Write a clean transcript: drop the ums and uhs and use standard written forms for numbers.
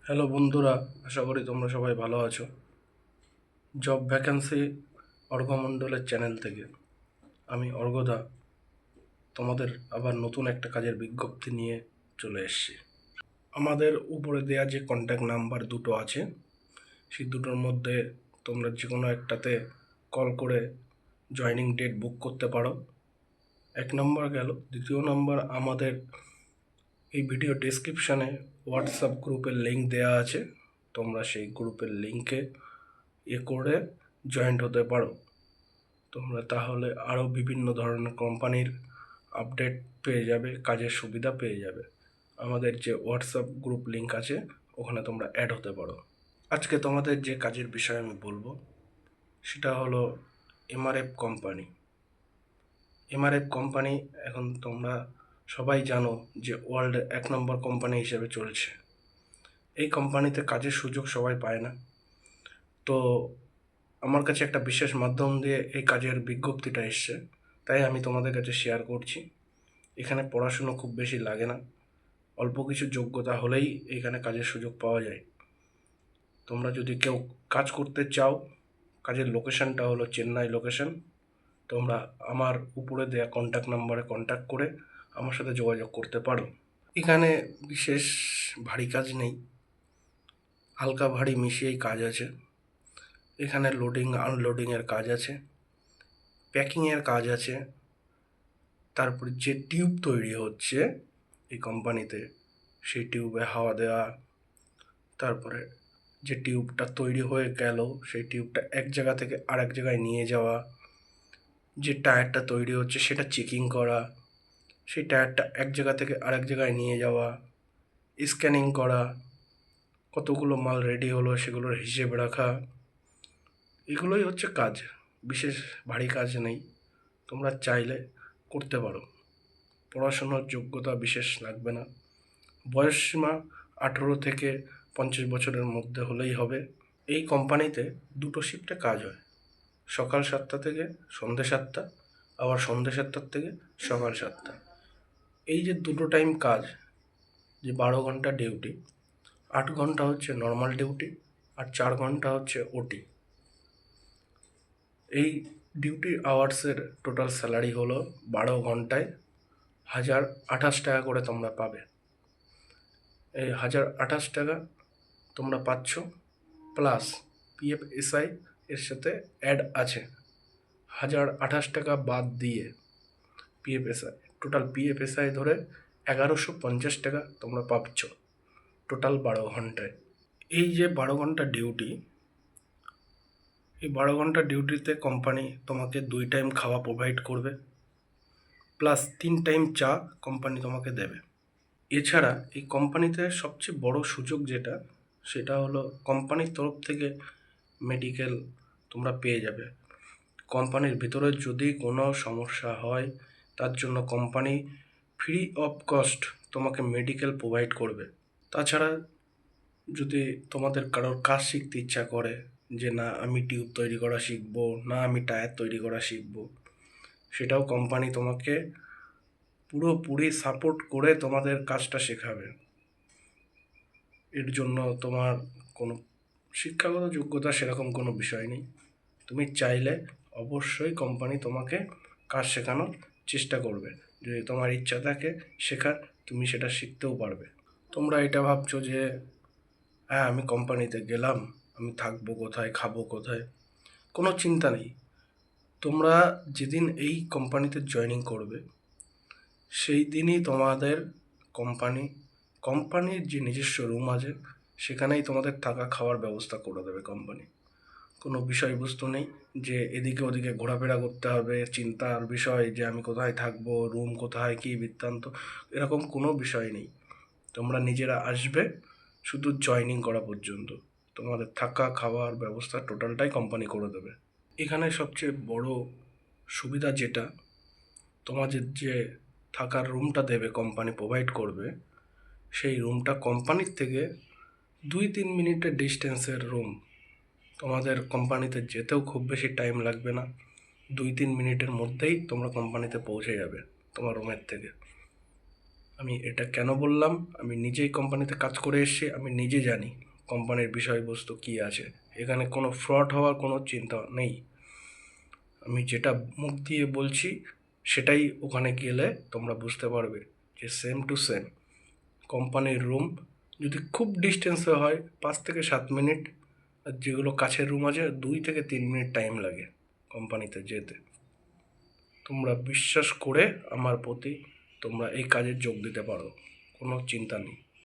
Hello বন্ধুরা, আশা করি তোমরা সবাই ভালো আছো। জব ভ্যাকেন্সি অর্ঘ্যমণ্ডলের চ্যানেল থেকে আমি অর্ঘ্যদা তোমাদের আবার নতুন একটা কাজের বিজ্ঞপ্তি নিয়ে চলে এসেছি। আমাদের উপরে দেয়া যে কন্ট্যাক্ট নাম্বার দুটো আছে, সেই দুটোর মধ্যে তোমরা যে কোনো একটাতে কল করে জয়নিং ডেট বুক করতে পারো। এক নম্বর গেল। দ্বিতীয় নম্বর, আমাদের এই ভিডিও ডেসক্রিপশানে হোয়াটসঅ্যাপ গ্রুপের লিঙ্ক দেওয়া আছে, তোমরা সেই গ্রুপের লিঙ্কে করে জয়েন্ট হতে পারো। তোমরা তাহলে আরও বিভিন্ন ধরনের কোম্পানির আপডেট পেয়ে যাবে, কাজের সুবিধা পেয়ে যাবে। আমাদের যে হোয়াটসঅ্যাপ গ্রুপ লিঙ্ক আছে, ওখানে তোমরা অ্যাড হতে পারো। আজকে তোমাদের যে কাজের বিষয়ে আমি বলবো সেটা হলো এমআরএফ কোম্পানি। এমআরএফ কোম্পানি এখন তোমরা সবাই জানো যে ওয়ার্ল্ডের 1 নম্বর কোম্পানি হিসেবে চলছে। এই কোম্পানিতে কাজের সুযোগ সবাই পায় না, তো আমার কাছে একটা বিশেষ মাধ্যম দিয়ে এই কাজের বিজ্ঞপ্তিটা এসছে, তাই আমি তোমাদের কাছে শেয়ার করছি। এখানে পড়াশুনো খুব বেশি লাগে না, অল্প কিছু যোগ্যতা হলেই এখানে কাজের সুযোগ পাওয়া যায়। তোমরা যদি কেউ কাজ করতে চাও, কাজের লোকেশনটা হলো চেন্নাই লোকেশন। তোমরা আমার উপরে দেওয়া কন্ট্যাক্ট নাম্বারে কন্ট্যাক্ট করে আমার সাথে যোগাযোগ করতে পারো। এখানে বিশেষ ভারী কাজ নেই, হালকা ভারী মিশিয়েই কাজ আছে। এখানে লোডিং আনলোডিংয়ের কাজ আছে, প্যাকিংয়ের কাজ আছে। তারপরে যে টিউব তৈরি হচ্ছে এই কোম্পানিতে, সেই টিউবে হাওয়া দেওয়া, তারপরে যে টিউবটা তৈরি হয়ে গেল সেই টিউবটা এক জায়গা থেকে আরেক জায়গায় নিয়ে যাওয়া, যে টায়ারটা তৈরি হচ্ছে সেটা চেকিং করা, সেই টায়ারটা এক জায়গা থেকে আরেক জায়গায় নিয়ে যাওয়া, স্ক্যানিং করা, কতগুলো মাল রেডি হলো সেগুলোর হিসেব রাখা, এগুলোই হচ্ছে কাজ। বিশেষ ভারী কাজ নেই, তোমরা চাইলে করতে পারো। পড়াশোনার যোগ্যতা বিশেষ লাগবে না, বয়সসীমা 18 থেকে 50 বছরের মধ্যে হলেই হবে। এই কোম্পানিতে দুটো শিফটে কাজ হয়, সকাল 7টা থেকে সন্ধ্যে 7টা, আবার সন্ধ্যে 7টার থেকে সকাল 7টা। এই যে দুটো টাইম কাজ, যে 12 ঘন্টা ডিউটি, 8 ঘন্টা হচ্ছে নর্মাল ডিউটি আর 4 ঘন্টা হচ্ছে ওটি। এই ডিউটি আওয়ার্সের টোটাল স্যালারি হলো 12 ঘন্টায় 1028 টাকা করে তোমরা পাবে। এই 1028 টাকা তোমরা পাচ্ছ, প্লাস পিএফ এসআই এর সাথে অ্যাড আছে। 1028 টাকা বাদ দিয়ে PF SI, total PF SI ধরে 1150 টাকা তোমরা পাচ্ছ টোটাল 12 ঘন্টায়। এই যে 12 ঘন্টা ডিউটি, এই 12 ঘন্টা ডিউটিতে কোম্পানি তোমাকে 2 টাইম খাওয়া প্রোভাইড করবে, প্লাস 3 টাইম চা কোম্পানি তোমাকে দেবে। এছাড়া এই কোম্পানিতে সবচেয়ে বড় সুযোগ যেটা, সেটা হলো কোম্পানির তরফ থেকে মেডিকেল তোমরা পেয়ে যাবে। কোম্পানির ভিতরে যদি কোনো সমস্যা হয়, তার জন্য কোম্পানি ফ্রি অফ কস্ট তোমাকে মেডিকেল প্রোভাইড করবে। তাছাড়া যদি তোমাদের কারোর কাজ শিখতে ইচ্ছা করে, যে না আমি টিউব তৈরি করা শিখবো, না আমি টায়ার তৈরি করা শিখবো, সেটাও কোম্পানি তোমাকে পুরোপুরি সাপোর্ট করে তোমাদের কাজটা শেখাবে। এর জন্য তোমার কোনো শিক্ষাগত যোগ্যতা সেরকম কোনো বিষয় নেই। তুমি চাইলে অবশ্যই কোম্পানি তোমাকে কাজ শেখানোর চেষ্টা করবে। যদি তোমার ইচ্ছা থাকে শেখার, তুমি সেটা শিখতেও পারবে। তোমরা এটা ভাবছো যে হ্যাঁ আমি কোম্পানিতে গেলাম, আমি থাকবো কোথায়, খাবো কোথায়, কোনো চিন্তা নেই। তোমরা যেদিন এই কোম্পানিতে জয়েনিং করবে সেই দিনই তোমাদের কোম্পানির যে নিজস্ব রুম আছে সেখানেই তোমাদের থাকা খাওয়ার ব্যবস্থা করে দেবে কোম্পানি। কোনো বিষয়বস্তু নেই যে এদিকে ওদিকে ঘোরাফেরা করতে হবে, চিন্তার বিষয় যে আমি কোথায় থাকবো, রুম কোথায়, কী বৃত্তান্ত, এরকম কোনো বিষয় নেই। তোমরা নিজেরা আসবে, শুধু জয়েনিং করা পর্যন্ত তোমাদের থাকা খাওয়ার ব্যবস্থা টোটালটাই কোম্পানি করে দেবে। এখানে সবচেয়ে বড় সুবিধা যেটা, তোমাদের যে থাকার রুমটা দেবে, কোম্পানি প্রোভাইড করবে, সেই রুমটা কোম্পানির থেকে 2-3 মিনিটের ডিস্টেন্সের রুম। তোমাদের কোম্পানিতে যেতেও খুব বেশি টাইম লাগবে না, 2-3 মিনিটের মধ্যেই তোমরা কোম্পানিতে পৌঁছে যাবে তোমার রুমের থেকে। আমি এটা কেন বললাম, আমি নিজেই কোম্পানিতে কাজ করে এসেছি, আমি নিজে জানি কোম্পানির বিষয়বস্তু কী আছে। এখানে কোনো ফ্রড হওয়ার কোনো চিন্তা নেই। আমি যেটা মুখ দিয়ে বলছি সেটাই ওখানে গেলে তোমরা বুঝতে পারবে যে সেম টু সেম। কোম্পানির রুম যদি খুব ডিস্টেন্সে হয় 5 থেকে 7 মিনিট, আর যেগুলো কাছের রুম আছে 2 থেকে 3 মিনিট টাইম লাগে কোম্পানিতে যেতে। তোমরা বিশ্বাস করে আমার প্রতি তোমরা এই কাজে যোগ দিতে পারো, কোনো চিন্তা নেই।